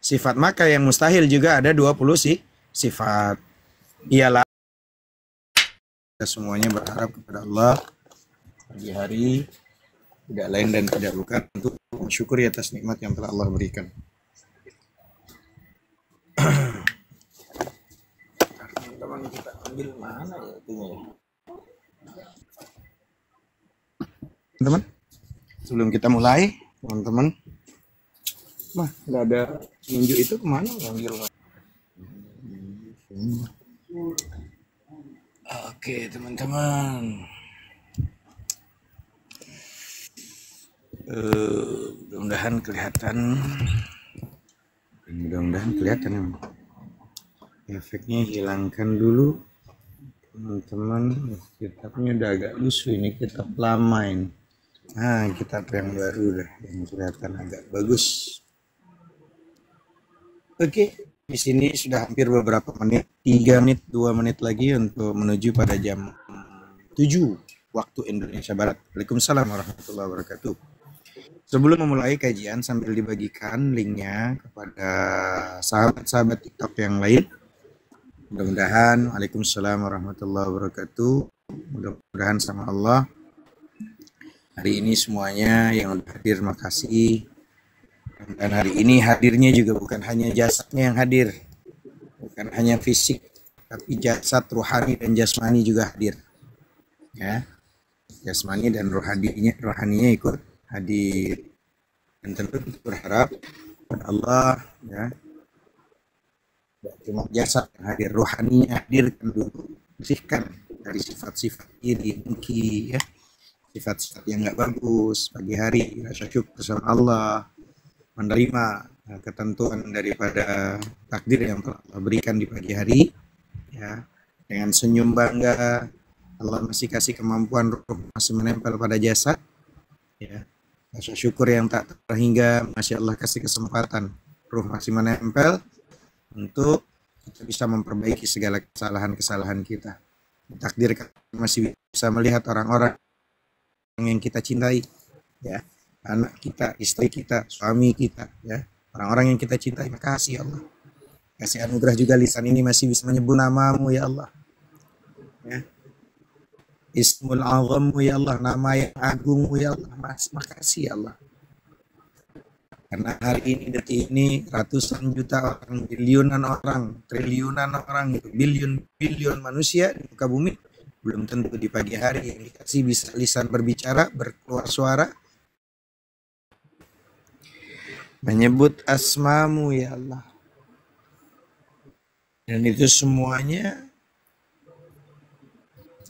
sifat, maka yang mustahil juga ada 20 sifat. Ialah kita semuanya berharap kepada Allah di hari tidak lain dan tidak bukan untuk mensyukuri atas nikmat yang telah Allah berikan. Teman-teman, kita ambil mana ya itunya ya? Teman-teman, sebelum kita mulai, teman-teman, nggak ada nunjuk itu kemana ngambil? Oke, teman-teman. Mudah-mudahan kelihatan. Efeknya hilangkan dulu, teman-teman. Kitabnya udah agak lusuh ini, kitab lama ini. Nah, kitab yang baru dah, yang kelihatan agak bagus. Oke, di sini sudah hampir beberapa menit, 3 menit, 2 menit lagi untuk menuju pada jam 7 waktu Indonesia Barat. Waalaikumsalam warahmatullahi wabarakatuh. Sebelum memulai kajian, sambil dibagikan linknya kepada sahabat-sahabat TikTok yang lain. Mudah-mudahan, waalaikumsalam warahmatullahi wabarakatuh. Mudah-mudahan sama Allah hari ini semuanya yang udah hadir, makasih. Dan hari ini hadirnya juga bukan hanya jasadnya yang hadir, bukan hanya fisik, tapi jasad, rohani dan jasmani juga hadir. Ya, jasmani dan rohaninya ikut hadir. Dan tentu kita berharap kepada Allah, ya, cuma jasad yang hadir, rohaninya hadirkan dulu, bersihkan dari sifat-sifat iri, dengki, ya, sifat-sifat yang nggak bagus. Pagi hari rasa syukur sama Allah, menerima ketentuan daripada takdir yang telah Allah berikan di pagi hari, ya, dengan senyum bangga. Allah masih kasih kemampuan, ruh masih menempel pada jasad, ya, rasa syukur yang tak terhingga, masih Allah kasih kesempatan, ruh masih menempel untuk kita bisa memperbaiki segala kesalahan-kesalahan kita. Takdirkan masih bisa melihat orang-orang yang kita cintai, ya, anak kita, istri kita, suami kita, ya, orang-orang yang kita cintai. Makasih Allah, kasih anugerah juga lisan ini masih bisa menyebut namamu ya Allah, ya, Ismul Azammu ya Allah, nama yang agungmu ya Allah. Makasih ya Allah, karena hari ini, detik ini, ratusan juta orang, biliunan orang, triliunan orang, bilion manusia di muka bumi, belum tentu di pagi hari yang dikasih bisa lisan berbicara, berkeluar suara, menyebut asmamu ya Allah. Dan itu semuanya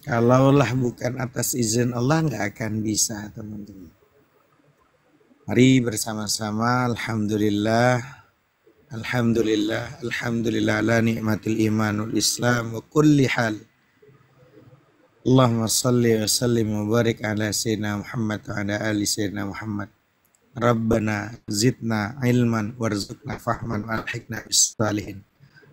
kalaulah bukan atas izin Allah nggak akan bisa, teman-teman. Mari bersama-sama, alhamdulillah, alhamdulillah, alhamdulillah ala ni'matil imanul islam wa kulli hal. Allahumma salli wa sallim wa barik ala sayyidina Muhammad wa ala ali sayyidina Muhammad. Rabbana zidna ilman warzuqna fahman wa alhiqna bis salihin.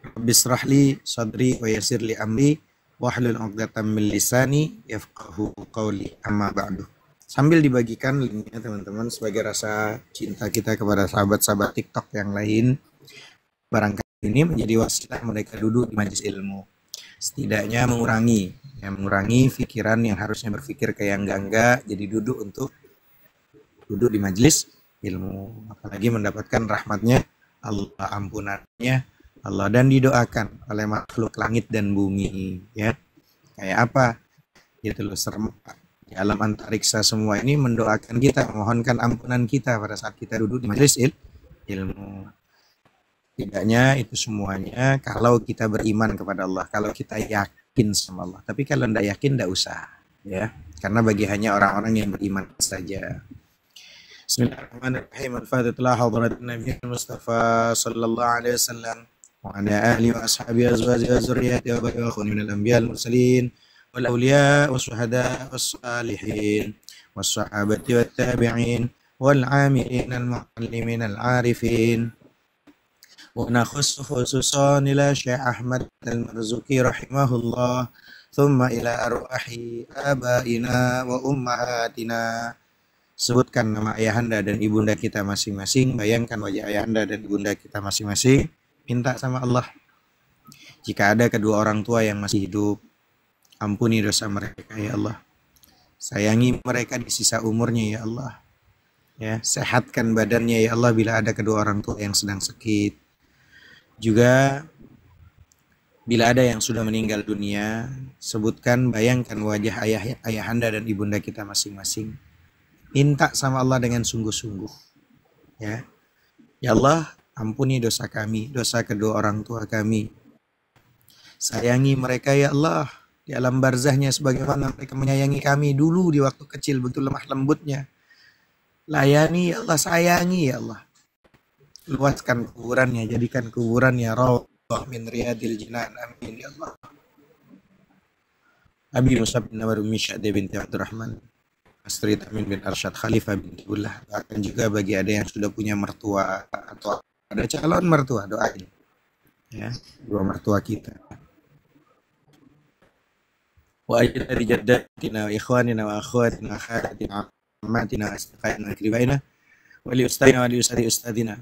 Rabbi israh li sadri wa yassir li amri wahlul 'uqdatam min lisani yafqahu qawli, amma ba'du. Sambil dibagikan linknya, teman-teman, sebagai rasa cinta kita kepada sahabat-sahabat TikTok yang lain, barangkali ini menjadi wasilah mereka duduk di majelis ilmu, setidaknya mengurangi pikiran yang harusnya berpikir kayak enggak, jadi duduk di majelis ilmu, apalagi mendapatkan rahmatnya Allah, ampunannya Allah, dan didoakan oleh makhluk langit dan bumi, ya. Kayak apa? Gitu loh, serempak di alam antariksa semua ini mendoakan kita, memohonkan ampunan kita pada saat kita duduk di majelis ilmu. Tidaknya itu semuanya kalau kita beriman kepada Allah, kalau kita yakin sama Allah. Tapi kalau tidak yakin, tidak usah, ya, karena bagi hanya orang-orang yang beriman saja. Bismillahirrahmanirrahim. Al-Fatihah. Hadrat Nabi Mustafa sallallahu alaihi wasallam wa ala alihi wa ashabihi azwajihi wa dzurriyyatihi wa barakatuh minal anbiya'i wal mursalin wal awliya was syuhada was salihin was sahabati wat tabi'in wal 'amilin al mu'allimin al 'arifin. ونخص خصوصا إلى شيخ أحمد المرزوقي رحمه الله ثم إلى أرواح آبائنا وأمهاتنا Sebutkan nama ayahanda dan ibunda kita masing-masing, bayangkan wajah ayahanda dan ibunda kita masing-masing, minta sama Allah. Jika ada kedua orang tua yang masih hidup, ampuni dosa mereka ya Allah. Sayangi mereka di sisa umurnya ya Allah. Ya, sehatkan badannya ya Allah bila ada kedua orang tua yang sedang sakit. Juga bila ada yang sudah meninggal dunia, sebutkan, bayangkan wajah ayahanda dan ibunda kita masing-masing. Minta sama Allah dengan sungguh-sungguh. Ya. Ya Allah, ampuni dosa kami, dosa kedua orang tua kami. Sayangi mereka ya Allah di alam barzahnya sebagaimana mereka menyayangi kami dulu di waktu kecil, betul lemah lembutnya. Layani ya Allah, sayangi ya Allah. Luaskan kuburannya, jadikan kuburannya rawdah min riyadil jinan, amin ya Allah. Abi Musab bin Nawar Ummi Sya'de binti Abdurrahman, Astrid Amin bin Arsyad Khalifah binti Ullah. Bahkan juga bagi ada yang sudah punya mertua atau ada calon mertua, doain ya, dua mertua kita. Wa ajdadi jaddatina wa ikhwanina wa akhwatina wa akhatina wa ammatina wa asdiqaina wa akribaina wa li ustadina wa li usadi ustadina.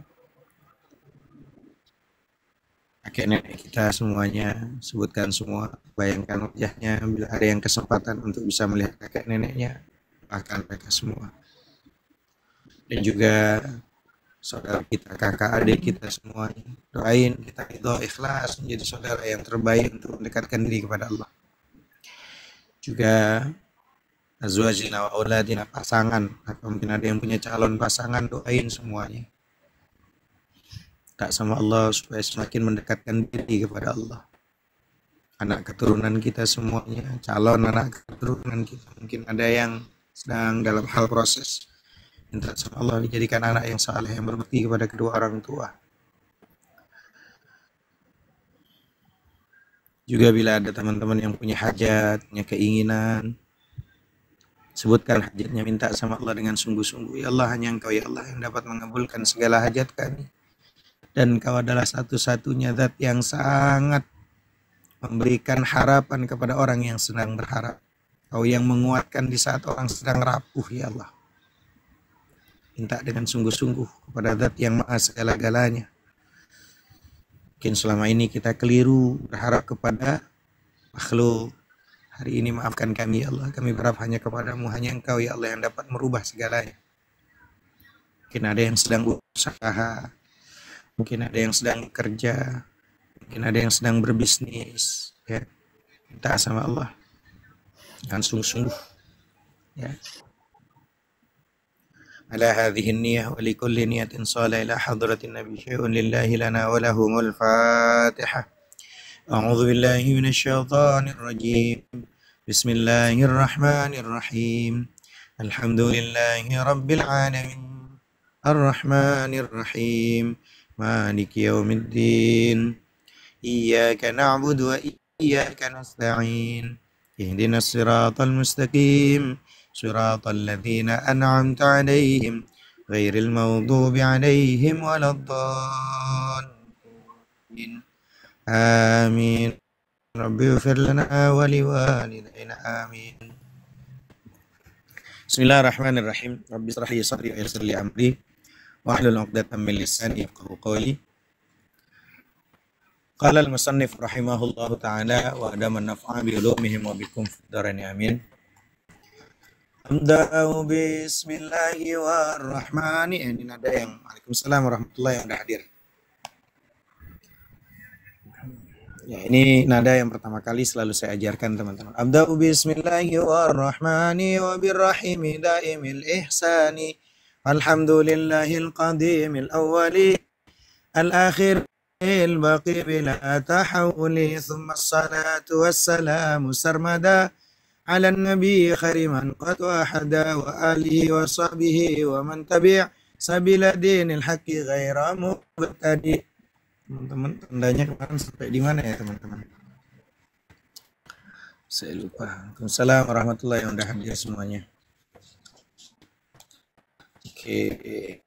Kakek nenek kita semuanya, sebutkan semua, bayangkan wajahnya bila ada yang kesempatan untuk bisa melihat kakek neneknya, bahkan mereka semua. Dan juga saudara kita, kakak adik kita semuanya, doain kita ridho ikhlas menjadi saudara yang terbaik untuk mendekatkan diri kepada Allah. Juga azwajina wa auladina, pasangan, atau mungkin ada yang punya calon pasangan, doain semuanya. Tak sama Allah supaya semakin mendekatkan diri kepada Allah. Anak keturunan kita semuanya, calon anak keturunan kita, mungkin ada yang sedang dalam hal proses, minta sama Allah dijadikan anak yang saleh, yang berbakti kepada kedua orang tua. Juga bila ada teman-teman yang punya hajat, punya keinginan, sebutkan hajatnya, minta sama Allah dengan sungguh-sungguh. Ya Allah, hanya Engkau ya Allah yang dapat mengabulkan segala hajat kami. Dan Engkau adalah satu-satunya zat yang sangat memberikan harapan kepada orang yang sedang berharap. Kau yang menguatkan di saat orang sedang rapuh ya Allah. Minta dengan sungguh-sungguh kepada zat yang maha segala-galanya. Mungkin selama ini kita keliru berharap kepada makhluk. Hari ini maafkan kami ya Allah. Kami berharap hanya kepadamu, hanya Engkau ya Allah yang dapat merubah segalanya. Mungkin ada yang sedang berusaha, mungkin ada yang sedang bekerja, mungkin ada yang sedang berbisnis, ya. Minta sama Allah dengan sungguh-sungguh, ya. Ala hadhihi niyyah wa li kulli niyatin salih ila hadratin nabi syai'un lillahi lana wa lahumul fatihah. A'udzu billahi minasyaitonir rajim. Bismillahirrahmanirrahim. Alhamdulillahi rabbil alamin. Ar-rahmanir rahim. Maliki yaumiddin. Iyyaka na'budu wa iyyaka nasta'in. Ihdinas siratal mustaqim. Siratal ladzina an'amta 'alaihim ghairil maghdubi 'alaihim waladdallin. Amin. Rabbi ighfir lana wa liwalidayna amin. Bismillahirrahmanirrahim. Rabbi shrah li sadri wa yassir li amri wahlul 'uqdatam min lisani yafqahu qawli. Qala al-musannif rahimahullahu ta'ala wa adama naf'a bi ulumihim wa bikum fid dharain amin. Amda'u bismillahirrahmanirrahim. Ini nada yang Waalaikumsalam warahmatullahi yang udah hadir. Ya, ini nada yang pertama kali selalu saya ajarkan teman-teman. Abda'u bismillahirrahmanirrahim wa birrahimi daimil ihsani. Alhamdulillahil qadimil awwali al-akhir al-baqi bila tahawuli. Thumma as-salatu was-salamu sarmada ala nabi khariman qad wahada wa alihi wa sahbihi wa man tabi' sabila dinil haqqi ghaira mubtadi'. Teman-teman, tandanya kemarin sampai di mana ya teman-teman? Saya lupa. Waalaikumsalam warahmatullahi wabarakatuh yang udah hadir semuanya. Oke.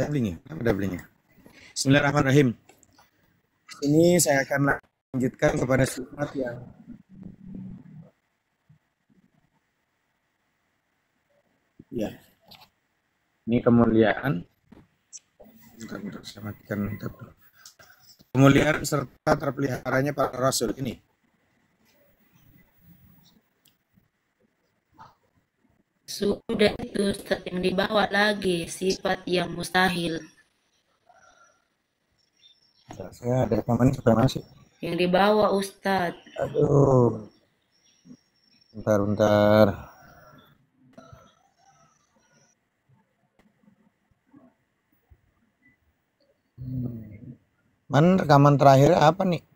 Doublingnya, apa doublingnya? Bismillahirrahmanirrahim. Ini saya akan lanjutkan kepada sifat yang ya. Ini kemuliaan. Bentar, saya matikan. Kemuliaan serta terpeliharanya para rasul ini. Sudah itu Ustaz, yang dibawa lagi sifat yang mustahil. Saya ada rekaman supaya masuk. Yang dibawa Ustaz. Aduh. Bentar. Mana rekaman terakhir apa nih?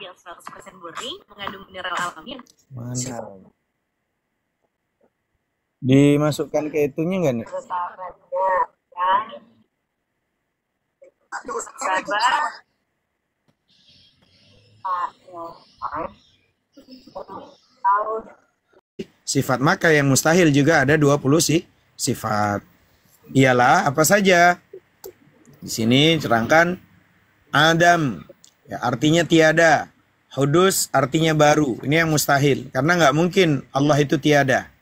Yang 100% murni, mengandung mineral alami. Mana? Dimasukkan ke itunya nggak nih? Sifat maka yang mustahil juga ada 20 sifat. Ialah apa saja? Di sini terangkan Adam, ya, artinya tiada. Hudus artinya baru. Ini yang mustahil. Karena nggak mungkin Allah itu tiada.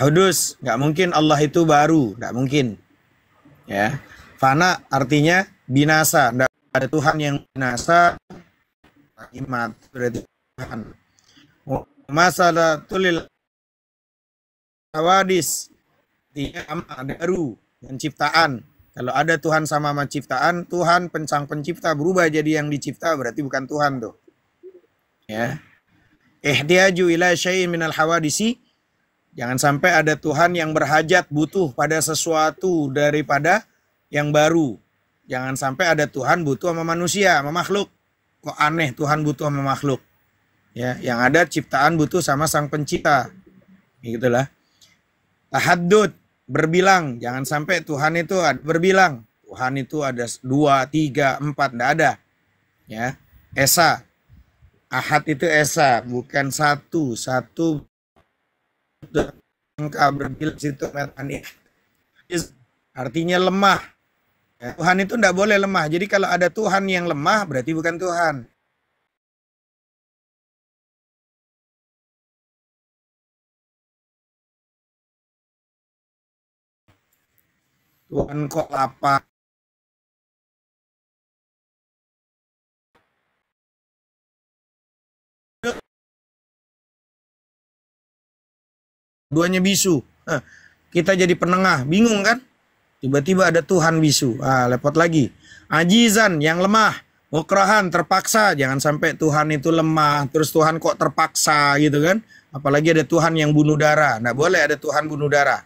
Hudus, nggak mungkin Allah itu baru. Nggak mungkin. Ya. Fana artinya binasa. Nggak ada Tuhan yang binasa. Imat berarti Tuhan. Masalah tulil awadis. Artinya ada baru. Dan ciptaan. Kalau ada Tuhan sama ciptaan, Tuhan sang pencipta berubah jadi yang dicipta, berarti bukan Tuhan tuh. Ya. Ihtiyaju ila syai'in minal hawadisi. Jangan sampai ada Tuhan yang berhajat, butuh pada sesuatu daripada yang baru. Jangan sampai ada Tuhan butuh sama manusia, sama makhluk. Kok aneh Tuhan butuh sama makhluk. Ya, yang ada ciptaan butuh sama sang pencipta. Gitulah. Tahaddud, berbilang. Jangan sampai Tuhan itu berbilang. Tuhan itu ada 2, 3, 4, enggak ada. Ya. Esa. Ahad itu esa, bukan satu. Satu angka berbilang situ artinya lemah. Ya. Tuhan itu enggak boleh lemah. Jadi kalau ada Tuhan yang lemah berarti bukan Tuhan. Tuhan kok lapar. Duanya bisu. Kita jadi penengah, bingung kan? Tiba-tiba ada Tuhan bisu. Lepot lagi. Ajizan, yang lemah. Mukrahan, terpaksa. Jangan sampai Tuhan itu lemah, terus Tuhan kok terpaksa gitu kan? Apalagi ada Tuhan yang bunuh darah. Nggak boleh ada Tuhan bunuh darah.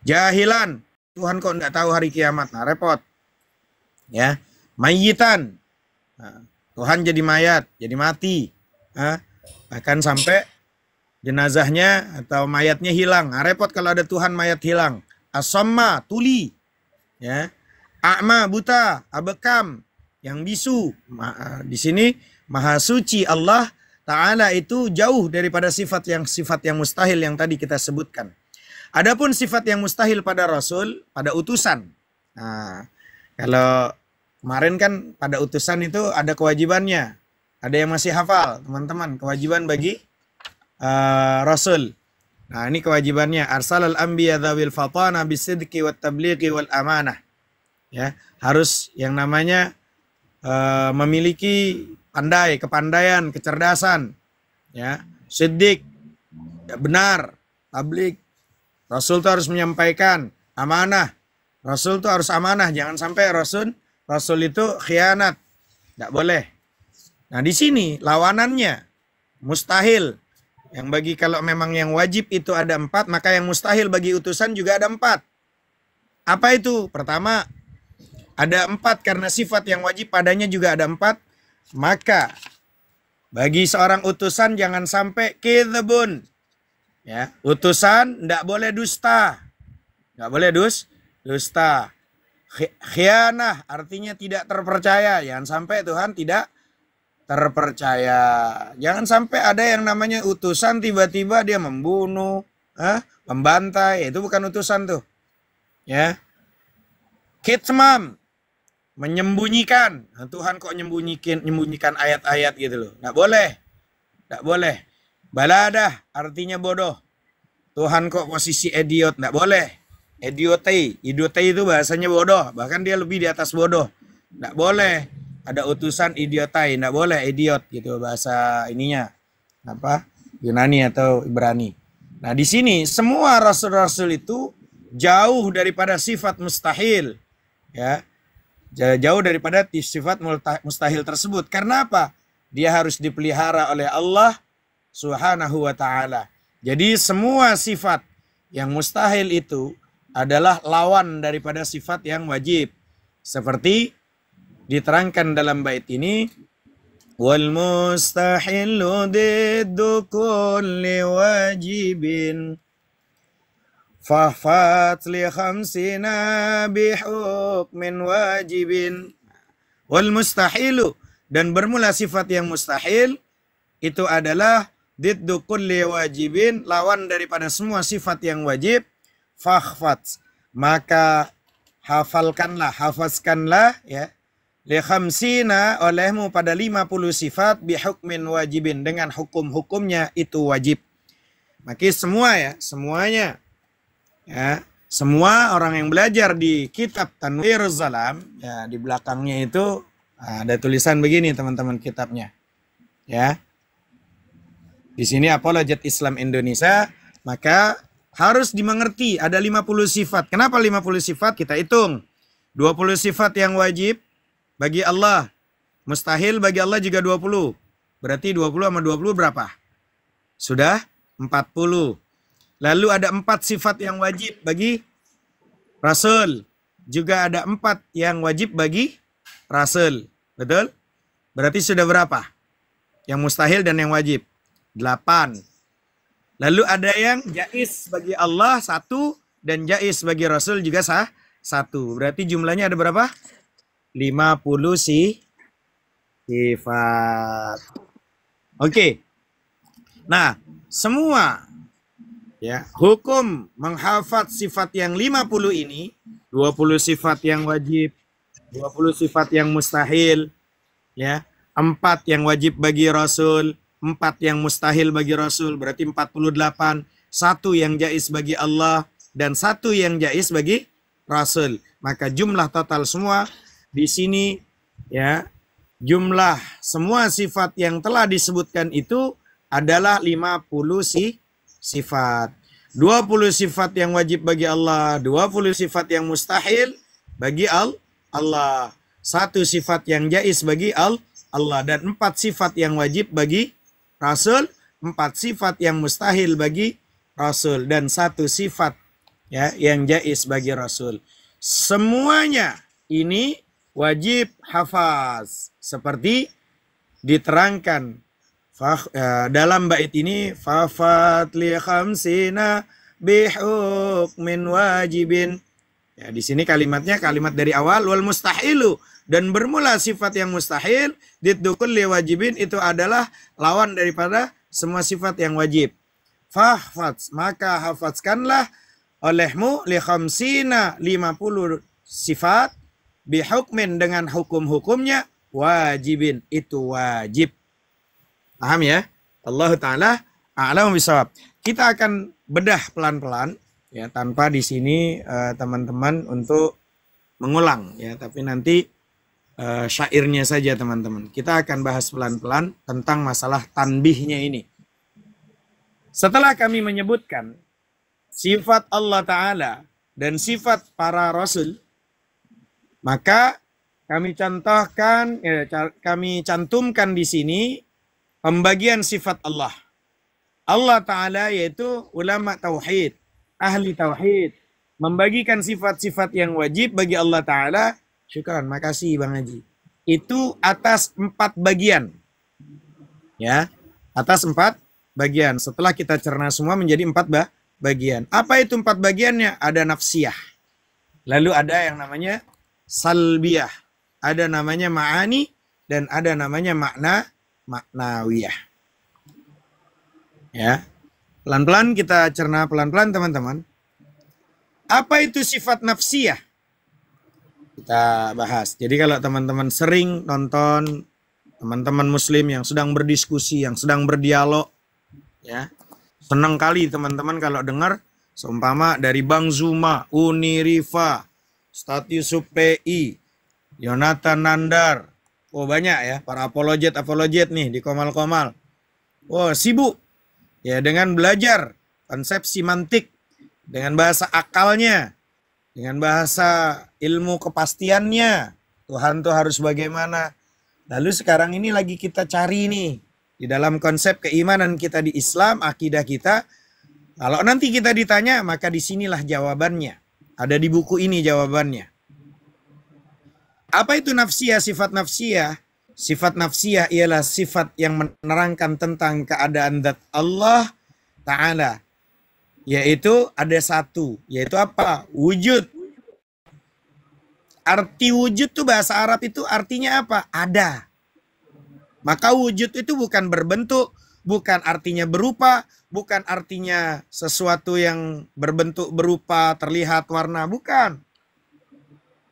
Jahilan, Tuhan kok nggak tahu hari kiamat. Nah, repot. Ya, mayitan. Tuhan jadi mayat, jadi mati. Bahkan sampai jenazahnya atau mayatnya hilang. Repot kalau ada Tuhan mayat hilang. Asamma, tuli. Ya. A'ma, buta. Abekam, yang bisu. Di sini Maha Suci Allah Ta'ala itu jauh daripada sifat yang mustahil yang tadi kita sebutkan. Adapun sifat yang mustahil pada Rasul, pada utusan. Nah, kalau kemarin kan pada utusan itu ada kewajibannya. Ada yang masih hafal, teman-teman. Kewajiban bagi Rasul. Nah, ini kewajibannya. Arsalal anbiya dzawil fatana bisidqi wat tablighi wal amanah. Ya, harus yang namanya memiliki kepandaian, kecerdasan. Ya, siddiq, benar, tabligh. Rasul itu harus menyampaikan amanah. Rasul itu harus amanah, jangan sampai Rasul itu khianat. Tidak boleh. Nah, di sini lawanannya mustahil. Yang bagi kalau memang yang wajib itu ada 4, maka yang mustahil bagi utusan juga ada 4. Apa itu? Pertama, ada 4 karena sifat yang wajib padanya juga ada 4. Maka bagi seorang utusan jangan sampai kedzabun. Ya, utusan tidak boleh dusta. Tidak boleh dusta. Khianah artinya tidak terpercaya. Jangan sampai Tuhan tidak terpercaya. Jangan sampai ada yang namanya utusan tiba-tiba dia membunuh, membantai. Itu bukan utusan tuh. Ya. Kitmam, menyembunyikan. Nah, Tuhan kok menyembunyikan ayat-ayat gitu loh. Nggak boleh. Nggak boleh. Baladah artinya bodoh. Tuhan kok posisi idiot. Nggak boleh. Idiote itu bahasanya bodoh. Bahkan dia lebih di atas bodoh. Nggak boleh. Ada utusan idiotai. Nggak boleh idiot gitu bahasa ininya. Apa? Yunani atau Ibrani. Nah di sini semua rasul-rasul itu jauh daripada sifat mustahil. Ya. Jauh daripada sifat mustahil tersebut. Karena apa? Dia harus dipelihara oleh Allah Subhanahu wa ta'ala. Jadi semua sifat yang mustahil itu adalah lawan daripada sifat yang wajib. Seperti diterangkan dalam bait ini, wal mustahillu diddu kulli wajibin fahfat li khamsina bihukmin wajibin. Wal mustahilu, dan bermula sifat yang mustahil itu adalah diddu kulli wajibin, lawan daripada semua sifat yang wajib. Fahfat, maka hafazkanlah ya, li khamsina, olehmu pada 50 sifat, bihukmin wajibin, dengan hukum-hukumnya itu wajib. Maka semua ya, semuanya ya, semua orang yang belajar di kitab Tanwiruz Zalam ya, di belakangnya itu ada tulisan begini teman-teman kitabnya ya. Di sini Apologet Islam Indonesia, maka harus dimengerti ada 50 sifat. Kenapa 50 sifat? Kita hitung. 20 sifat yang wajib bagi Allah. Mustahil bagi Allah juga 20. Berarti 20 sama 20 berapa? Sudah 40. Lalu ada 4 sifat yang wajib bagi Rasul. Juga ada 4 yang wajib bagi Rasul. Betul? Berarti sudah berapa? Yang mustahil dan yang wajib. 8. Lalu ada yang jais bagi Allah 1 dan jais bagi Rasul juga 1. Berarti jumlahnya ada berapa? 50 sifat. Oke. Nah, semua ya, hukum menghafaz sifat yang 50 ini, 20 sifat yang wajib, 20 sifat yang mustahil, ya, 4 yang wajib bagi Rasul, 4 yang mustahil bagi Rasul, berarti 48, 1 yang jais bagi Allah, dan 1 yang jais bagi Rasul. Maka jumlah total semua di sini ya, jumlah semua sifat yang telah disebutkan itu adalah 50 sifat. 20 sifat yang wajib bagi Allah, 20 sifat yang mustahil bagi Allah, 1 sifat yang jais bagi Allah, dan 4 sifat yang wajib bagi Rasul, 4 sifat yang mustahil bagi Rasul, dan 1 sifat ya yang jais bagi Rasul. Semuanya ini wajib hafaz seperti diterangkan dalam bait ini, fafat li khamsina bihukmin wajibin. Ya, di sini kalimatnya kalimat dari awal, wal mustahilu, dan bermula sifat yang mustahil, diddu kulli wajibin, itu adalah lawan daripada semua sifat yang wajib. Fahfaz, maka hafazkanlah olehmu li khamsina 50 sifat, bihukmin, dengan hukum-hukumnya, wajibin, itu wajib. Paham ya? Allah Ta'ala a'lamu bishawab. Kita akan bedah pelan-pelan ya, tanpa di sini teman-teman untuk mengulang ya, tapi nanti syairnya saja teman-teman. Kita akan bahas pelan-pelan tentang masalah tanbihnya ini. Setelah kami menyebutkan sifat Allah Ta'ala dan sifat para Rasul, maka kami contohkan, kami cantumkan di sini pembagian sifat Allah. Allah Ta'ala yaitu ulama tauhid, ahli tauhid, membagikan sifat-sifat yang wajib bagi Allah Ta'ala. Syukran, makasih Bang Haji. Itu atas 4 bagian. Ya, atas 4 bagian. Setelah kita cerna semua menjadi 4 bagian. Apa itu 4 bagiannya? Ada nafsiyah. Lalu ada yang namanya salbiyah. Ada namanya ma'ani dan ada namanya maknawiyah. Ya. Pelan-pelan kita cerna pelan-pelan teman-teman. Apa itu sifat nafsiyah? Kita bahas. Jadi kalau teman-teman sering nonton teman-teman muslim yang sedang berdiskusi, yang sedang berdialog, ya. Senang kali teman-teman kalau dengar seumpama dari Bang Zuma, Uni Rifa, Ustadz Yusuf PI, Yonatan Nandar. Oh banyak ya para apologet nih di Komal-Komal. Oh sibuk ya dengan belajar konsep simantik dengan bahasa akalnya, dengan bahasa ilmu kepastiannya. Tuhan tuh harus bagaimana. Lalu sekarang ini lagi kita cari nih di dalam konsep keimanan kita di Islam, akidah kita. Kalau nanti kita ditanya, maka disinilah jawabannya. Ada di buku ini jawabannya. Apa itu nafsiyah, sifat nafsiyah? Sifat nafsiyah ialah sifat yang menerangkan tentang keadaan zat Allah Ta'ala. Yaitu ada satu. Yaitu apa? Wujud. Arti wujud itu bahasa Arab itu artinya apa? Ada. Maka wujud itu bukan berbentuk, bukan artinya berupa, bukan artinya sesuatu yang berbentuk berupa, terlihat warna, bukan.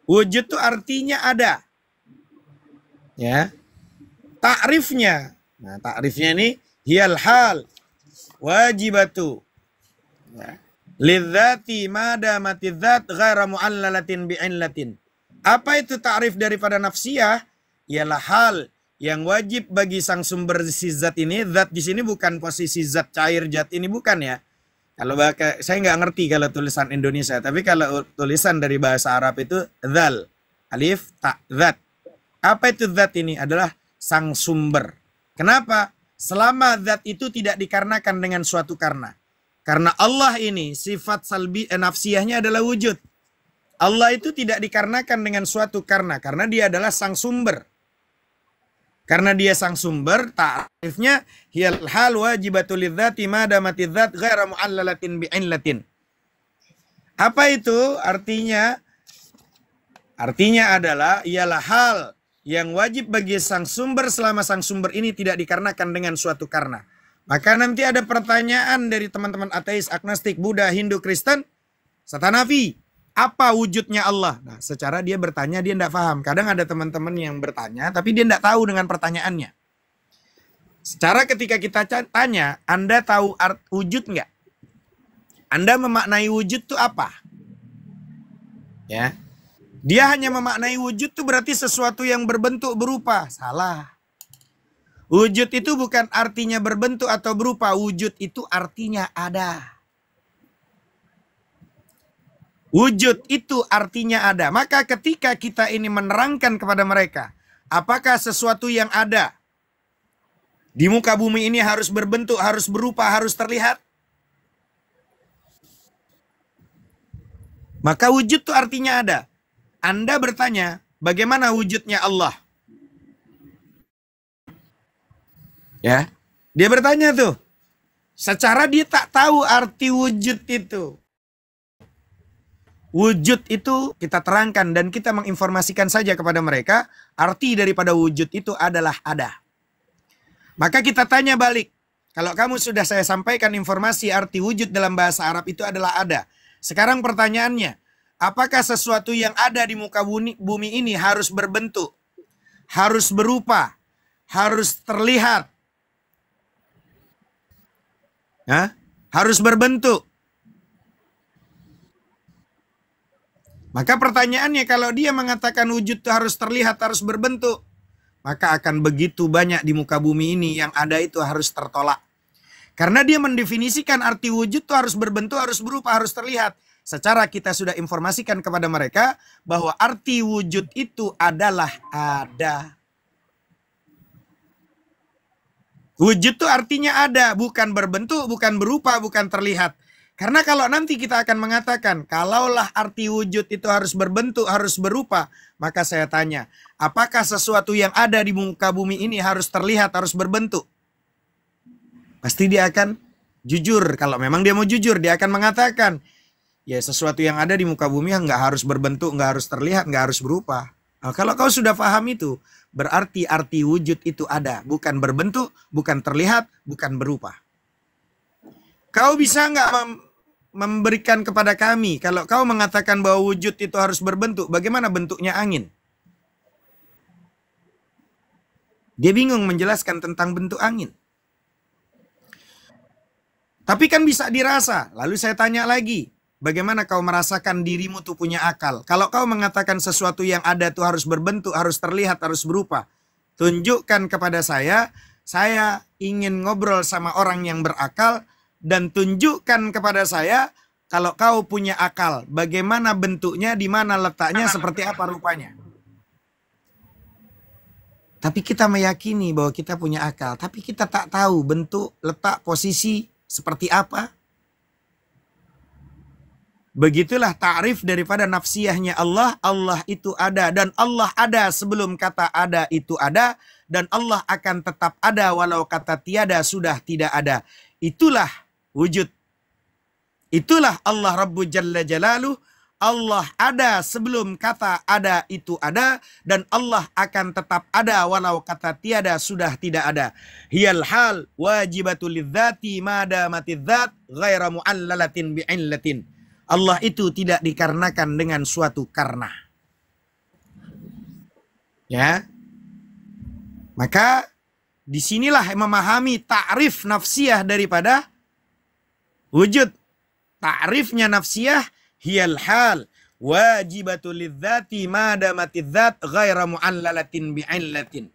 Wujud itu artinya ada. Ya. Ta'rifnya. Nah, ta'rifnya ini hiyal hal wajibatu. Ya. Lidzati madamati dzat ghaira mu'allalatin bi'illatin. Apa itu ta'rif daripada nafsiyah? Ialah hal yang wajib bagi sang sumber si zat ini. Zat di sini bukan posisi zat cair, zat ini bukan ya. Kalau saya nggak ngerti kalau tulisan Indonesia, tapi kalau tulisan dari bahasa Arab itu dzal, alif, ta, zat. Apa itu zat ini? Adalah sang sumber. Kenapa? Selama zat itu tidak dikarenakan dengan suatu karena. Karena Allah ini sifat nafsiyahnya adalah wujud. Allah itu tidak dikarenakan dengan suatu karena dia adalah sang sumber. Karena dia sang sumber, ta'rifnya hiyal hal wajibatul lidzati madamati dzat ghaira mu'allalatin bi'illatin. Apa itu artinya? Artinya adalah ialah hal yang wajib bagi sang sumber selama sang sumber ini tidak dikarenakan dengan suatu karena. Maka nanti ada pertanyaan dari teman-teman ateis, agnostik, Buddha, Hindu, Kristen, Satanafi. Apa wujudnya Allah? Nah, secara dia bertanya, dia tidak paham. Kadang ada teman-teman yang bertanya, tapi dia tidak tahu dengan pertanyaannya. Secara ketika kita tanya, Anda tahu wujud nggak? Anda memaknai wujud itu apa? Ya, dia hanya memaknai wujud itu berarti sesuatu yang berbentuk berupa. Salah. Wujud itu bukan artinya berbentuk atau berupa. Wujud itu artinya ada. Wujud itu artinya ada. Maka ketika kita ini menerangkan kepada mereka, apakah sesuatu yang ada di muka bumi ini harus berbentuk, harus berupa, harus terlihat? Maka wujud itu artinya ada. Anda bertanya, bagaimana wujudnya Allah? Ya, dia bertanya tuh. Secara dia tak tahu arti wujud itu. Wujud itu kita terangkan dan kita menginformasikan saja kepada mereka. Arti daripada wujud itu adalah ada. Maka kita tanya balik. Kalau kamu sudah saya sampaikan informasi arti wujud dalam bahasa Arab itu adalah ada. Sekarang pertanyaannya. Apakah sesuatu yang ada di muka bumi ini harus berbentuk? Harus berupa? Harus terlihat? Hah? Harus berbentuk? Maka pertanyaannya kalau dia mengatakan wujud itu harus terlihat, harus berbentuk, maka akan begitu banyak di muka bumi ini yang ada itu harus tertolak. Karena dia mendefinisikan arti wujud itu harus berbentuk, harus berupa, harus terlihat. Secara kita sudah informasikan kepada mereka bahwa arti wujud itu adalah ada. Wujud itu artinya ada, bukan berbentuk, bukan berupa, bukan terlihat. Karena kalau nanti kita akan mengatakan, kalaulah arti wujud itu harus berbentuk, harus berupa, maka saya tanya, apakah sesuatu yang ada di muka bumi ini harus terlihat, harus berbentuk? Pasti dia akan jujur. Kalau memang dia mau jujur, dia akan mengatakan, Ya sesuatu yang ada di muka bumi yang nggak harus berbentuk, nggak harus terlihat, nggak harus berupa. Nah, kalau kau sudah paham itu, berarti arti wujud itu ada. Bukan berbentuk, bukan terlihat, bukan berupa. Kau bisa nggak memberikan kepada kami, kalau kau mengatakan bahwa wujud itu harus berbentuk, bagaimana bentuknya angin? Dia bingung menjelaskan tentang bentuk angin. Tapi kan bisa dirasa. Lalu saya tanya lagi, bagaimana kau merasakan dirimu tuh punya akal? Kalau kau mengatakan sesuatu yang ada tuh harus berbentuk, harus terlihat, harus berupa, tunjukkan kepada saya ingin ngobrol sama orang yang berakal, dan tunjukkan kepada saya kalau kau punya akal, bagaimana bentuknya, di mana letaknya, seperti apa rupanya. Tapi kita meyakini bahwa kita punya akal, tapi kita tak tahu bentuk, letak, posisi seperti apa. Begitulah ta'rif daripada nafsiyahnya Allah. Allah itu ada, dan Allah ada sebelum kata ada itu ada, dan Allah akan tetap ada walau kata tiada sudah tidak ada. Itulah wujud. Itulah Allah Rabbu Jalla Jalaluh. Allah ada sebelum kata ada itu ada, dan Allah akan tetap ada walau kata tiada sudah tidak ada. Hiyal hal wajibatul lidzati madamatiz dzat ghaira mu'allalatin bi'illatin. Allah itu tidak dikarenakan dengan suatu karena. Ya. Maka disinilah memahami ta'rif nafsiyah daripada wujud. Ta'rifnya nafsiyah hiyal hal wajibatul lidzati madamatiz dzat ghaira mu'allalatin bi'illatin.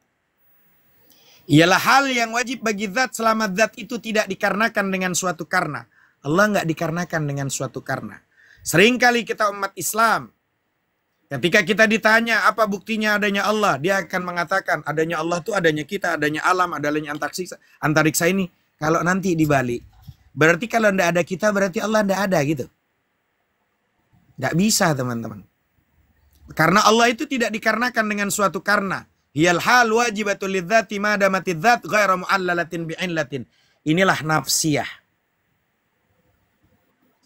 Ialah hal yang wajib bagi zat selama zat itu tidak dikarenakan dengan suatu karena. Allah nggak dikarenakan dengan suatu karena. Seringkali kita umat Islam, ketika kita ditanya apa buktinya adanya Allah, dia akan mengatakan adanya Allah itu adanya kita, adanya alam, adanya antariksa ini. Kalau nanti dibalik, berarti kalau tidak ada kita berarti Allah tidak ada gitu. Tidak bisa teman-teman. Karena Allah itu tidak dikarenakan dengan suatu karena. Hiyal hal wajibatul lidzati madamatiz dzat ghaira mu'allalatin bi'illatin. Inilah nafsiyah.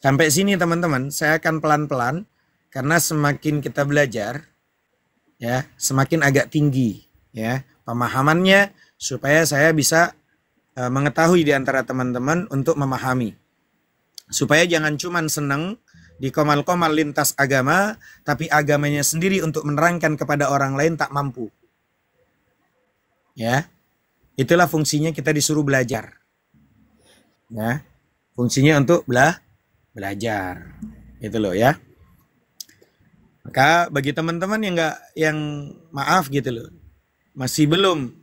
Sampai sini teman-teman, saya akan pelan-pelan karena semakin kita belajar ya, semakin agak tinggi ya pemahamannya, supaya saya bisa mengetahui di antara teman-teman untuk memahami. Supaya jangan cuman senang di komal-komal lintas agama, tapi agamanya sendiri untuk menerangkan kepada orang lain tak mampu. Ya. Itulah fungsinya kita disuruh belajar. Ya. Fungsinya untuk belajar. Itu loh ya. Maka bagi teman-teman yang maaf gitu loh, masih belum,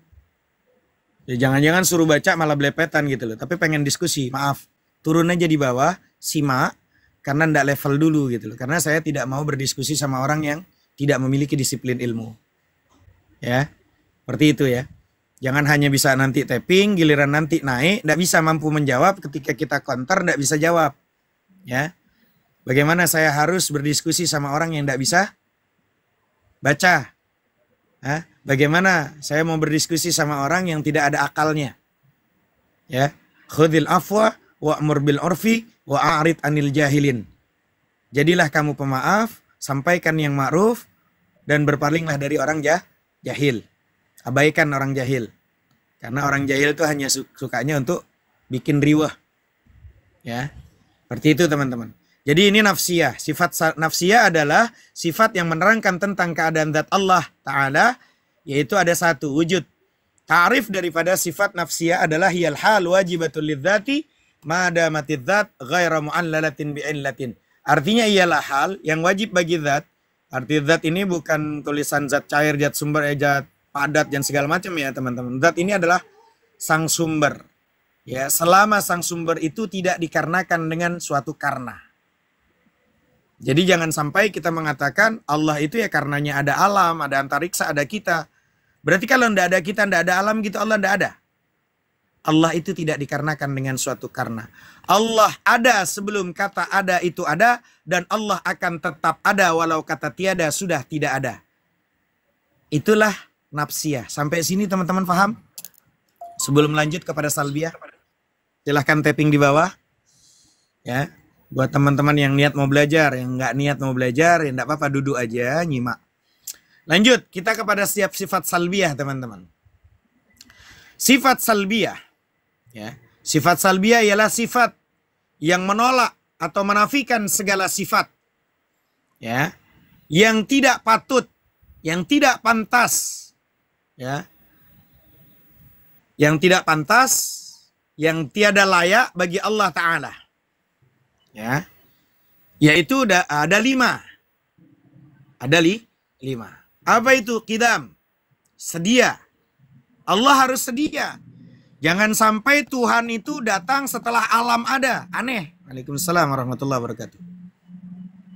ya jangan-jangan suruh baca malah belepetan gitu loh, tapi pengen diskusi, maaf, turun aja di bawah, simak, karena ndak level dulu gitu loh. Karena saya tidak mau berdiskusi sama orang yang tidak memiliki disiplin ilmu. Ya, seperti itu ya. Jangan hanya bisa nanti tapping, giliran nanti naik, ndak bisa mampu menjawab, ketika kita counter ndak bisa jawab. Ya, bagaimana saya harus berdiskusi sama orang yang ndak bisa baca? Bagaimana saya mau berdiskusi sama orang yang tidak ada akalnya? Ya, khudil afwa wa'mur bil urfi wa'arid anil jahilin. Jadilah kamu pemaaf, sampaikan yang ma'ruf, dan berpalinglah dari orang jahil. Abaikan orang jahil. Karena orang jahil itu hanya sukanya untuk bikin riwah. Ya. Seperti itu teman-teman. Jadi ini nafsiyah. Sifat nafsiyah adalah sifat yang menerangkan tentang keadaan zat Allah Ta'ala, yaitu ada satu, wujud. Ta'rif daripada sifat nafsiyah adalah hiyal hal wajibatul lidzati madamatiz dzat ghaira mu'allalatin bi'illatin. Artinya ialah hal yang wajib bagi zat. Arti zat ini bukan tulisan zat cair, zat sumber, zat padat dan segala macam ya teman-teman. Zat ini adalah sang sumber. Ya, selama sang sumber itu tidak dikarenakan dengan suatu karena. Jadi jangan sampai kita mengatakan Allah itu ya karenanya ada alam, ada antariksa, ada kita. Berarti kalau tidak ada kita, tidak ada alam gitu, Allah tidak ada. Allah itu tidak dikarenakan dengan suatu karena. Allah ada sebelum kata ada itu ada, dan Allah akan tetap ada walau kata tiada sudah tidak ada. Itulah nafsiyah. Sampai sini teman-teman paham? Sebelum lanjut kepada salbiyah, silahkan tapping di bawah. Ya. Buat teman-teman yang niat mau belajar, yang nggak niat mau belajar, ya nggak apa-apa, duduk aja, nyimak. Lanjut, kita kepada setiap sifat salbiyah, teman-teman. Sifat salbiyah, ya. Sifat salbiyah ialah sifat yang menolak atau menafikan segala sifat, ya, yang tidak patut, yang tidak pantas, ya, yang tidak pantas, yang tiada layak bagi Allah Ta'ala, ya, yaitu ada 5, ada 5. Apa itu? Qidam, sedia. Allah harus sedia. Jangan sampai Tuhan itu datang setelah alam ada. Aneh. Waalaikumsalam warahmatullahi wabarakatuh.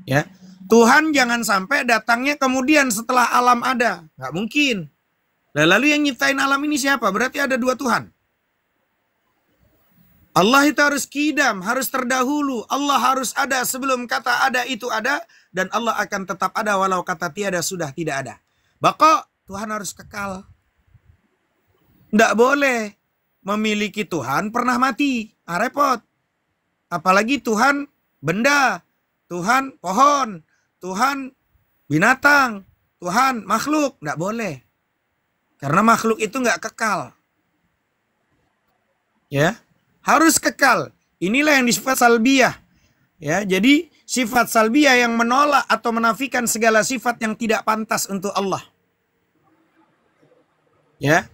Ya, Tuhan jangan sampai datangnya kemudian setelah alam ada. Nggak mungkin. Lalu yang nyiptain alam ini siapa? Berarti ada 2 Tuhan. Allah itu harus qidam, harus terdahulu. Allah harus ada sebelum kata ada itu ada. Dan Allah akan tetap ada walau kata tiada sudah tidak ada. Baqa, Tuhan harus kekal. Nggak boleh memiliki Tuhan pernah mati. Repot. Apalagi Tuhan benda, Tuhan pohon, Tuhan binatang, Tuhan makhluk. Nggak boleh. Karena makhluk itu nggak kekal. Ya, harus kekal. Inilah yang disifat salbiyah. Ya, jadi sifat salbiyah yang menolak atau menafikan segala sifat yang tidak pantas untuk Allah. Ya,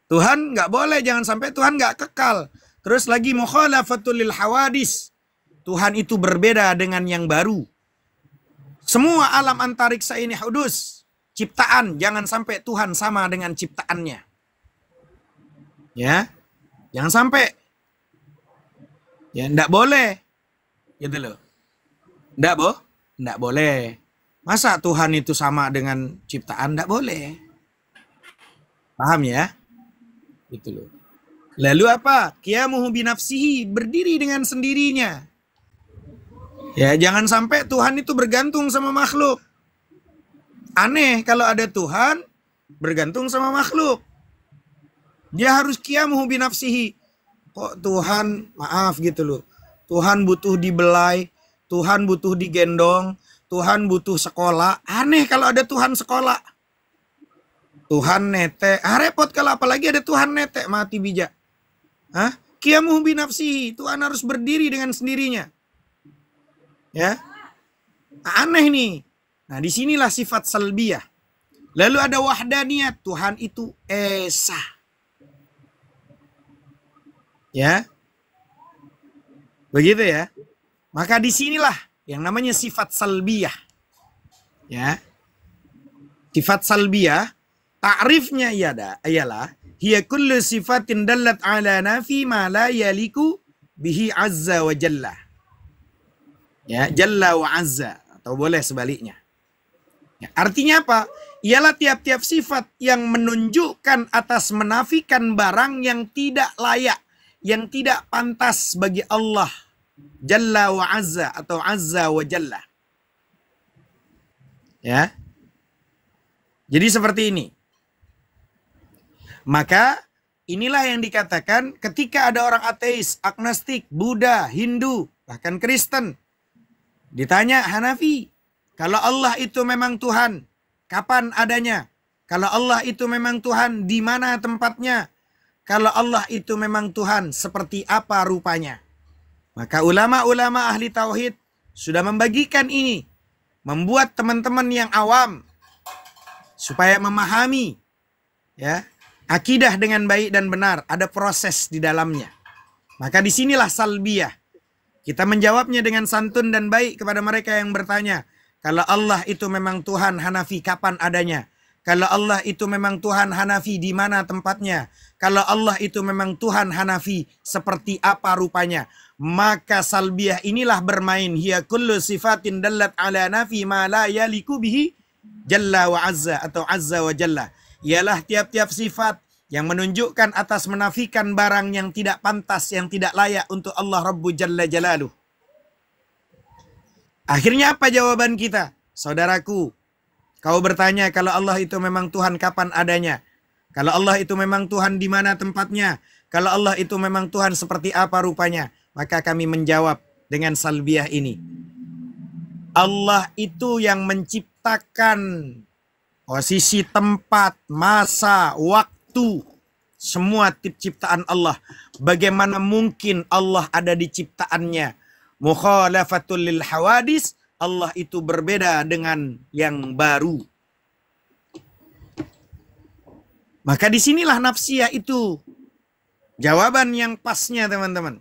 Tuhan nggak boleh, jangan sampai Tuhan nggak kekal. Terus lagi mukhalafatul lil hawadis. Tuhan itu berbeda dengan yang baru. Semua alam antariksa ini hudus, ciptaan. Jangan sampai Tuhan sama dengan ciptaannya. Ya, jangan sampai. Ya, nggak boleh. Gitu loh. Nggak boleh. Masa Tuhan itu sama dengan ciptaan? Nggak boleh. Paham ya? Gitu loh. Lalu apa? Qiyamuhu binafsihi, berdiri dengan sendirinya. Ya, jangan sampai Tuhan itu bergantung sama makhluk. Aneh kalau ada Tuhan bergantung sama makhluk. Dia harus qiyamuhu binafsihi. Kok Tuhan, maaf gitu loh. Tuhan butuh dibelai, Tuhan butuh digendong, Tuhan butuh sekolah. Aneh kalau ada Tuhan sekolah. Tuhan netek. Repot kalau apalagi ada Tuhan netek, mati bijak. Qiyamuhu binafsihi. Tuhan harus berdiri dengan sendirinya. Ya. Aneh nih. Nah, disinilah sifat salbiyah. Lalu ada wahdaniyat. Tuhan itu esa. Ya. Begitu ya. Maka disinilah yang namanya sifat salbiyah. Ya. Sifat salbiyah, ta'rifnya ialah hiya kullu sifatin dallat ala nafi ma la yaliku bihi azza wa jalla. Ya, jalla wa azza, atau boleh sebaliknya. Ya, artinya apa? Ialah tiap-tiap sifat yang menunjukkan atas menafikan barang yang tidak layak, yang tidak pantas bagi Allah jalla wa azza atau azza wa jalla. Ya. Jadi seperti ini. Maka inilah yang dikatakan ketika ada orang ateis, agnostik, Buddha, Hindu, bahkan Kristen. Ditanya Hanafi, kalau Allah itu memang Tuhan, kapan adanya? Kalau Allah itu memang Tuhan, di mana tempatnya? Kalau Allah itu memang Tuhan, seperti apa rupanya? Maka ulama-ulama ahli tauhid sudah membagikan ini. Membuat teman-teman yang awam supaya memahami ya akidah dengan baik dan benar. Ada proses di dalamnya. Maka disinilah salbiyah. Kita menjawabnya dengan santun dan baik kepada mereka yang bertanya. Kalau Allah itu memang Tuhan Hanafi, kapan adanya? Kalau Allah itu memang Tuhan Hanafi, di mana tempatnya? Kalau Allah itu memang Tuhan Hanafi, seperti apa rupanya? Maka salbiyah inilah bermain. Hiya kullu sifatin dallat ala nafi ma la yaliku bihi jalla wa azza atau azza wa jalla. Ialah tiap-tiap sifat yang menunjukkan atas menafikan barang yang tidak pantas, yang tidak layak untuk Allah Rabbu Jalla Jalaluh. Akhirnya apa jawaban kita? Saudaraku, kau bertanya kalau Allah itu memang Tuhan kapan adanya? Kalau Allah itu memang Tuhan di mana tempatnya? Kalau Allah itu memang Tuhan seperti apa rupanya? Maka kami menjawab dengan salbiyah ini. Allah itu yang menciptakan posisi, tempat, masa, waktu, semua ciptaan Allah. Bagaimana mungkin Allah ada di ciptaannya? Mukhalafatul lil hawadis, Allah itu berbeda dengan yang baru. Maka disinilah nafsiyah itu jawaban yang pasnya, teman-teman.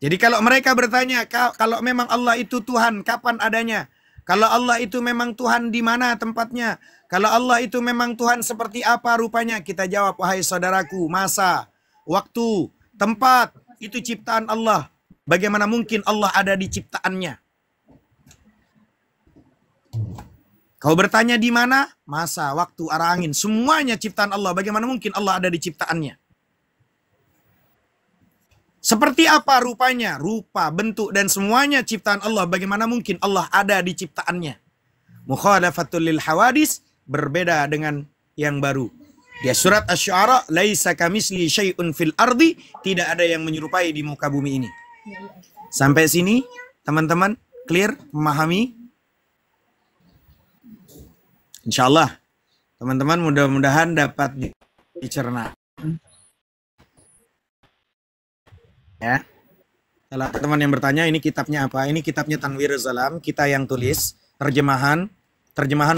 Jadi kalau mereka bertanya, kalau memang Allah itu Tuhan, kapan adanya? Kalau Allah itu memang Tuhan, di mana tempatnya? Kalau Allah itu memang Tuhan, seperti apa rupanya? Kita jawab, wahai saudaraku, masa, waktu, tempat, itu ciptaan Allah. Bagaimana mungkin Allah ada di ciptaannya? Kau bertanya di mana? Masa, waktu, arah angin, semuanya ciptaan Allah. Bagaimana mungkin Allah ada di ciptaannya? Seperti apa rupanya? Rupa, bentuk, dan semuanya ciptaan Allah. Bagaimana mungkin Allah ada di ciptaannya? Mukhalafatul lil hawadis, berbeda dengan yang baru. Di surat Asy-Syu'ara, laisa kamisli syai'un fil ardi, tidak ada yang menyerupai di muka bumi ini. Sampai sini, teman-teman, clear, memahami? Insyaallah, teman-teman mudah-mudahan dapat dicerna. Ya. Kalau teman yang bertanya ini kitabnya apa? Ini kitabnya Tanwiruz Zalam, kita yang tulis, terjemahan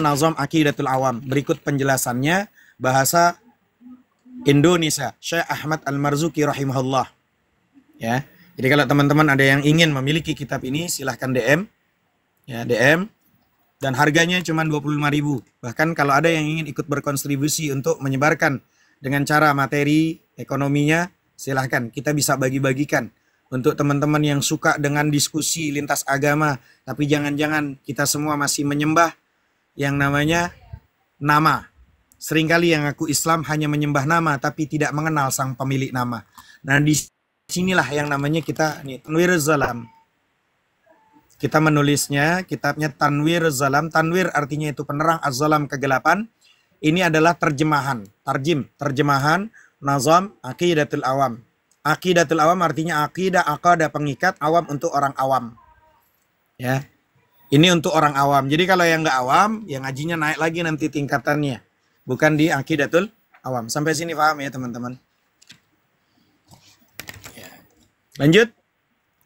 Nazam Aqidatul Awam. Berikut penjelasannya bahasa Indonesia, Syekh Ahmad Al-Marzuki rahimahullah. Ya. Jadi kalau teman-teman ada yang ingin memiliki kitab ini, silahkan DM. Ya, DM. Dan harganya cuma 25.000. Bahkan kalau ada yang ingin ikut berkontribusi untuk menyebarkan dengan cara materi, ekonominya, silahkan, kita bisa bagi-bagikan untuk teman-teman yang suka dengan diskusi lintas agama, tapi jangan-jangan kita semua masih menyembah yang namanya nama. Seringkali yang ngaku Islam hanya menyembah nama, tapi tidak mengenal sang pemilik nama. Nah, di sinilah yang namanya kita Tanwiruz Zalam. Kita menulisnya, kitabnya Tanwiruz Zalam. Tanwir artinya itu penerang, az-zalam kegelapan. Ini adalah terjemahan, terjemahan Nazam Aqidatul Awam. Aqidatul Awam artinya akidah, aqadah, pengikat, awam untuk orang awam. Ya. Ini untuk orang awam. Jadi kalau yang nggak awam, yang ngajinya naik lagi nanti tingkatannya. Bukan di Aqidatul Awam. Sampai sini paham ya, teman-teman? Ya. Lanjut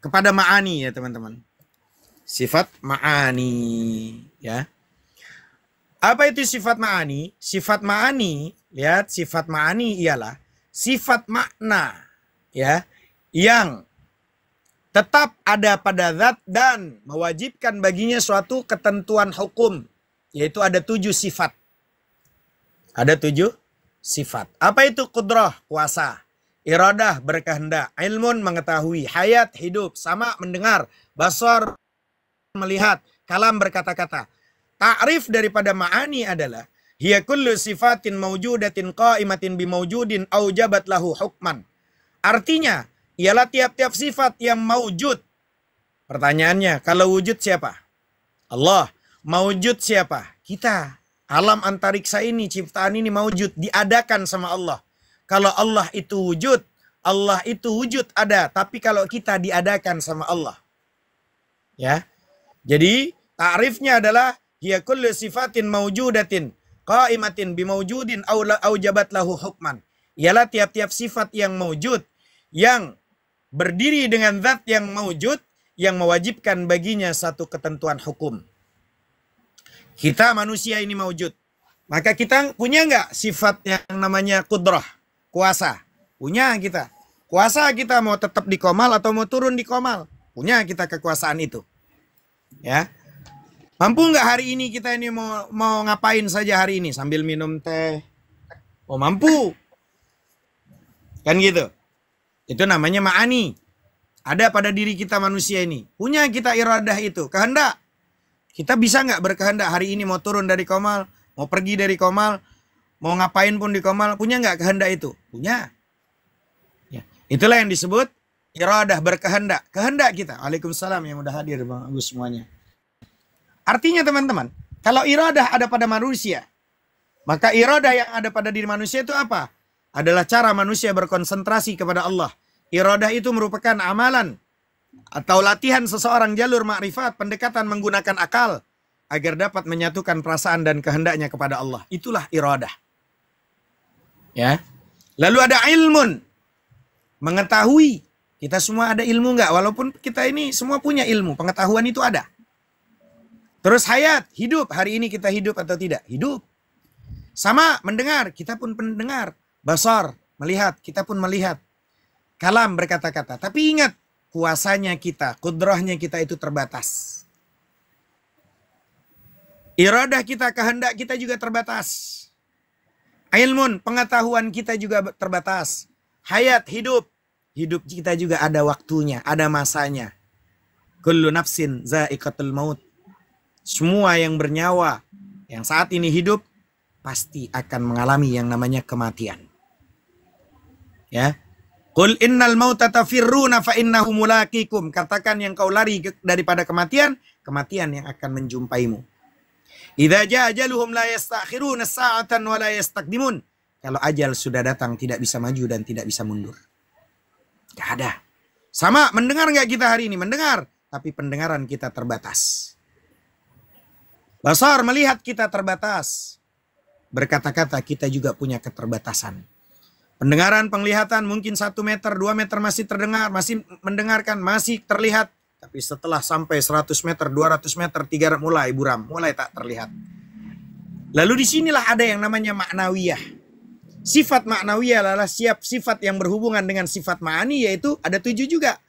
kepada ma'ani ya, teman-teman. Sifat ma'ani, ya. Apa itu sifat ma'ani? Sifat ma'ani, lihat, sifat ma'ani ialah sifat makna, ya, yang tetap ada pada zat dan mewajibkan baginya suatu ketentuan hukum, yaitu ada 7 sifat. Ada 7 sifat. Apa itu? Qudrah, kuasa, iradah, berkehendak, ilmun, mengetahui, hayat, hidup, sama, mendengar, basar, melihat, kalam, berkata-kata. Ta'rif daripada ma'ani adalah hiya kullu sifatin mawjudatin qa'imatin bimawjudin aujabat lahu hukman. Artinya, ialah tiap-tiap sifat yang mawjud. Pertanyaannya, kalau wujud siapa? Allah. Mawjud siapa? Kita. Alam antariksa ini, ciptaan ini mawjud, diadakan sama Allah. Kalau Allah itu wujud ada. Tapi kalau kita diadakan sama Allah. Ya. Jadi, ta'rifnya adalah hiya kullu sifatin mawjudatin qa'imatin bimawjudin aujabat lahu hukman. Ialah tiap-tiap sifat yang mawjud, yang berdiri dengan zat yang mawjud, yang mewajibkan baginya satu ketentuan hukum. Kita manusia ini mawjud. Maka kita punya nggak sifat yang namanya qudrah, kuasa? Punya kita. Kuasa kita mau tetap di komal atau mau turun di komal. Punya kita kekuasaan itu. Ya, mampu nggak hari ini kita ini mau ngapain saja hari ini sambil minum teh? Oh, mampu, kan gitu. Itu namanya ma'ani. Ada pada diri kita manusia ini. Punya kita iradah itu, kehendak. Kita bisa nggak berkehendak hari ini mau turun dari komal, mau pergi dari komal, mau ngapain pun di komal? Punya nggak kehendak itu? Punya. Ya, itulah yang disebut iradah, berkehendak. Kehendak kita. Waalaikumsalam yang udah hadir Bang Agus semuanya. Artinya teman-teman, kalau iradah ada pada manusia, maka iradah yang ada pada diri manusia itu apa? Adalah cara manusia berkonsentrasi kepada Allah. Iradah itu merupakan amalan Atau latihan seseorang jalur ma'rifat, pendekatan menggunakan akal agar dapat menyatukan perasaan dan kehendaknya kepada Allah. Itulah iradah. Ya. Lalu ada ilmun, mengetahui. Kita semua ada ilmu enggak? Walaupun kita ini semua punya ilmu, pengetahuan itu ada. Terus hayat, hidup. Hari ini kita hidup atau tidak? Hidup. Sama mendengar, kita pun pendengar. Basar, melihat, kita pun melihat. Kalam, berkata-kata. Tapi ingat, kuasanya kita, kudrahnya kita itu terbatas. Iradah kita, kehendak kita juga terbatas. Ilmun, pengetahuan kita juga terbatas. Hayat, hidup. Hidup kita juga ada waktunya, ada masanya. Kullu nafsin za'iqatul maut. Semua yang bernyawa, yang saat ini hidup, pasti akan mengalami yang namanya kematian. Ya. Qul innal mauta tafirruna fa innahu mulaqikum. Katakan yang kau lari daripada kematian, kematian yang akan menjumpaimu. Idza jaa ajaluhum la yastakhiruna sa'atan wa la yastaqdimun. Kalau ajal sudah datang tidak bisa maju dan tidak bisa mundur. Gak ada. Sama, mendengar nggak kita hari ini? Mendengar, tapi pendengaran kita terbatas. Basar, melihat kita terbatas. Berkata-kata kita juga punya keterbatasan. Pendengaran, penglihatan mungkin 1 meter, 2 meter masih terdengar, masih mendengarkan, masih terlihat. Tapi setelah sampai 100 meter, 200 meter, 300 mulai buram, mulai tak terlihat. Lalu disinilah ada yang namanya ma'nawiyah. Sifat ma'nawiyah adalah sifat yang berhubungan dengan sifat ma'ani, yaitu ada 7 juga.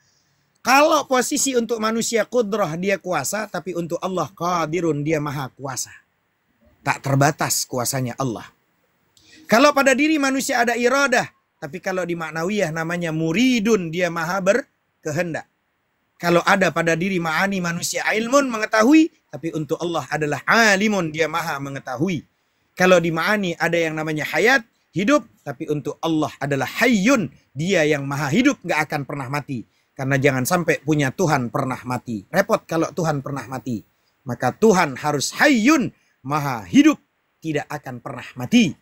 Kalau posisi untuk manusia kudrah dia kuasa, tapi untuk Allah qadirun dia maha kuasa. Tak terbatas kuasanya Allah. Kalau pada diri manusia ada iradah, tapi kalau di ma'nawiyah namanya muridun, dia maha berkehendak. Kalau ada pada diri ma'ani manusia ilmun, mengetahui, tapi untuk Allah adalah alimun, dia maha mengetahui. Kalau di ma'ani ada yang namanya hayat, hidup, tapi untuk Allah adalah hayyun, dia yang maha hidup, gak akan pernah mati. Karena jangan sampai punya Tuhan pernah mati. Repot kalau Tuhan pernah mati. Maka Tuhan harus hayyun, maha hidup, tidak akan pernah mati.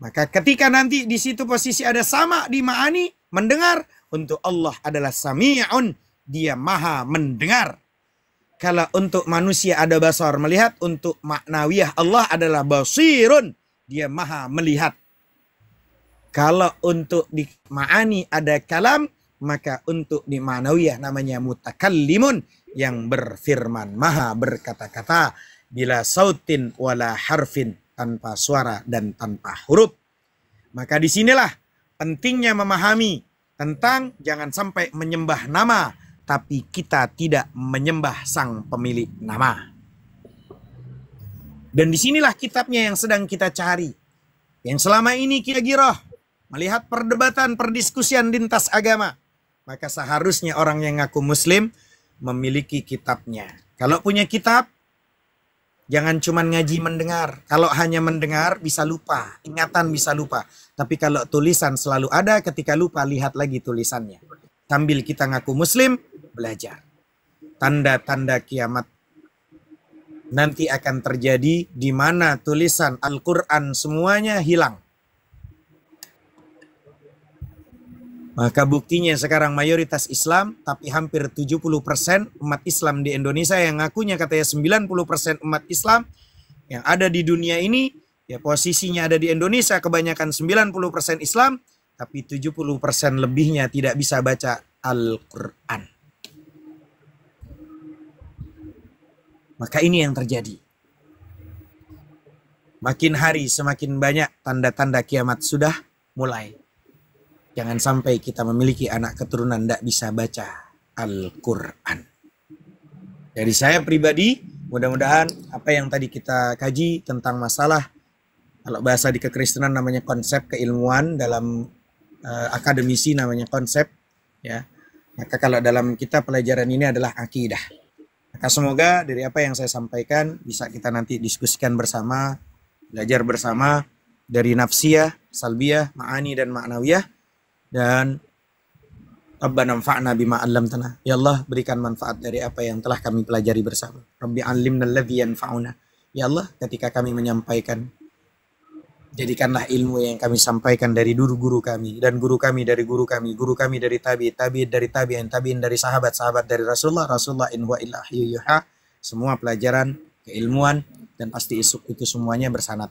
Maka ketika nanti di situ posisi ada sama di ma'ani, mendengar, untuk Allah adalah sami'un, dia maha mendengar. Kalau untuk manusia ada basar, melihat, untuk ma'nawiyah Allah adalah basirun, dia maha melihat. Kalau untuk di ma'ani ada kalam, maka untuk di ma'nawiyah namanya mutakallimun, yang berfirman, maha berkata-kata, bila sautin wala harfin, tanpa suara dan tanpa huruf. Maka disinilah pentingnya memahami tentang jangan sampai menyembah nama, tapi kita tidak menyembah sang pemilik nama. Dan disinilah kitabnya yang sedang kita cari. Yang selama ini kita giroh, melihat perdebatan, perdiskusian lintas agama. Maka seharusnya orang yang ngaku muslim memiliki kitabnya. Kalau punya kitab, jangan cuma ngaji mendengar. Kalau hanya mendengar bisa lupa, ingatan bisa lupa. Tapi kalau tulisan selalu ada, ketika lupa lihat lagi tulisannya. Sambil kita ngaku muslim, belajar. Tanda-tanda kiamat nanti akan terjadi di mana tulisan Al-Quran semuanya hilang. Maka buktinya sekarang mayoritas Islam, tapi hampir 70% umat Islam di Indonesia yang ngakunya katanya 90% umat Islam yang ada di dunia ini, ya posisinya ada di Indonesia kebanyakan 90% Islam, tapi 70% lebihnya tidak bisa baca Al-Quran. Maka ini yang terjadi. Makin hari semakin banyak tanda-tanda kiamat sudah mulai. Jangan sampai kita memiliki anak keturunan tidak bisa baca Al-Quran. Dari saya pribadi, mudah-mudahan apa yang tadi kita kaji tentang masalah, kalau bahasa di kekristenan namanya konsep keilmuan, dalam akademisi namanya konsep, ya. Maka kalau dalam kita pelajaran ini adalah akidah. Maka semoga dari apa yang saya sampaikan bisa kita nanti diskusikan bersama, belajar bersama dari nafsiyah, salbiyah, ma'ani dan ma'nawiyah. Dan Rabbana anfa'na bima 'allamtana. Ya Allah, berikan manfaat dari apa yang telah kami pelajari bersama. Rabbi 'allimna alladzi yanfa'una. Ya Allah, ketika kami menyampaikan Jadikanlah ilmu yang kami sampaikan dari guru-guru kami, dan guru kami dari guru kami dari tabi'in, tabi'in dari tabi'in, tabi'in dari sahabat-sahabat dari Rasulullah, Rasulullah in huwa illa yuha. Semua pelajaran, keilmuan, dan pasti itu semuanya bersanad.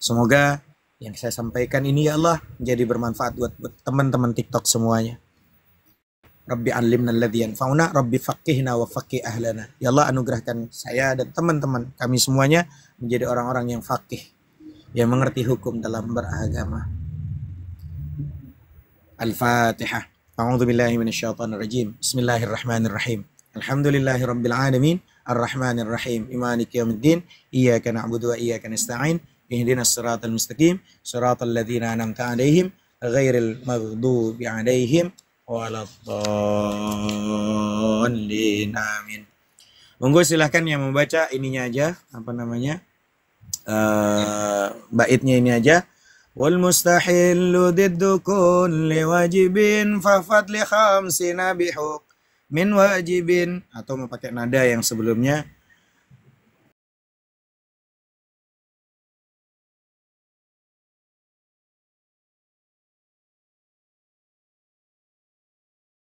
Semoga yang saya sampaikan ini ya Allah menjadi bermanfaat buat teman-teman TikTok semuanya. Rabbi alimna alladhi yanfa'una, Rabbi faqihna wa faqih ahlana. Ya Allah, anugerahkan saya dan teman-teman kami semuanya menjadi orang-orang yang faqih, yang mengerti hukum dalam beragama. Al-Fatihah. A'udzu billahi minasyaitonir rajim. Bismillahirrahmanirrahim. Alhamdulillahirabbil alamin, arrahmanir rahim, maliki yaumiddin, iyyaka na'budu wa iyyaka nasta'in, ihdinas siratal mustaqim, siratal ladzina an'amta 'alaihim, ghairil maghdubi 'alaihim waladdallin. Amin. Monggo silahkan yang membaca ininya aja, apa namanya? Baitnya ini aja. Wal mustahillu diddu kulli wajibin fafat li khamsina bihuk min wajibin, atau mau pakai nada yang sebelumnya